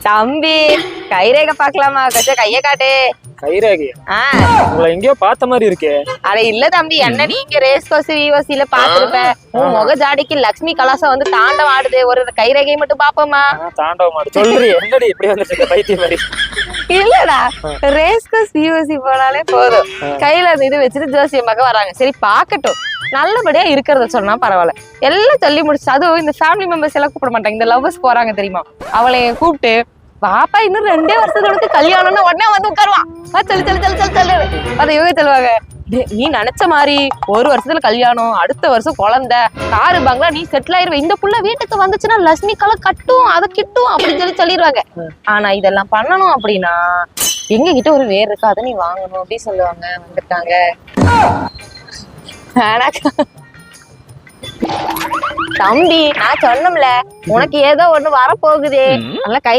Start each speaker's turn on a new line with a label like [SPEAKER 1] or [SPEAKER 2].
[SPEAKER 1] தம்பி கைரேகை பாக்கலாமா? கொஞ்சம் கைய காட்டு.
[SPEAKER 2] கைரேகையா? உங்களை எங்கேயோ பார்த்த மாதிரி இருக்கே.
[SPEAKER 1] அட இல்ல தம்பி, என்ன நீங்க ரேஸ் கோர்ஸ் விஓசில பாத்துருப்ப. உன் முக ஜாடிக்கு லட்சுமி கலாசம் வந்து தாண்டவம் ஆடுது. ஒரு கைரேகை மட்டும் பாப்போமா?
[SPEAKER 2] தாண்டவம் ஆடு சொல்றீ? என்னடி இப்படி வந்துட்டு பைத்தியம் மாதிரி?
[SPEAKER 1] இல்லடா, ரேஸ் கோர்ஸ் விஓசி போனாலே போதும். கையில அந்த இது வச்சுட்டு ஜோசியம் பார்க்க வராங்க. சரி பாக்கட்டும், நல்லபடியா இருக்கிறத சொன்னா பரவாயில்ல. எல்லாம் சொல்லி முடிச்சு, அதுவும் இந்த ஃபேமிலி மெம்பர்ஸ் எல்லாம் கூப்பிட மாட்டாங்க. இந்த லவ்வர்ஸ் போறாங்க தெரியுமா, அவளை கூப்பிட்டு பாப்பா இன்னும் 2 வருஷத்துக்கு கல்யாணம்னு உடனே வந்து உட்காருவான். சொல்லு சொல்லு சொல்லு சொல்லு சொல்லு அதை இவங்க சொல்லுவாங்க. நீ நினைச்ச மாதிரி 1 வருஷத்துல கல்யாணம், அடுத்த வருஷம் குழந்தை, காரு பங்களா, நீ செட்டில் ஆயிருவ. இந்த புள்ள வீட்டுக்கு வந்துச்சுன்னா லட்சுமி கலை கட்டும், அதை கிட்டும் அப்படின்னு சொல்லிடுவாங்க. ஆனா இதெல்லாம் பண்ணணும் அப்படின்னா எங்க கிட்ட ஒரு வேர் இருக்கு, அதை நீ வாங்கணும் அப்படின்னு சொல்லுவாங்க. வந்துட்டாங்க. தம்பி நான் சொன்னோம்ல, உனக்கு ஏதோ ஒண்ணு வரப்போகுது. நல்லா கை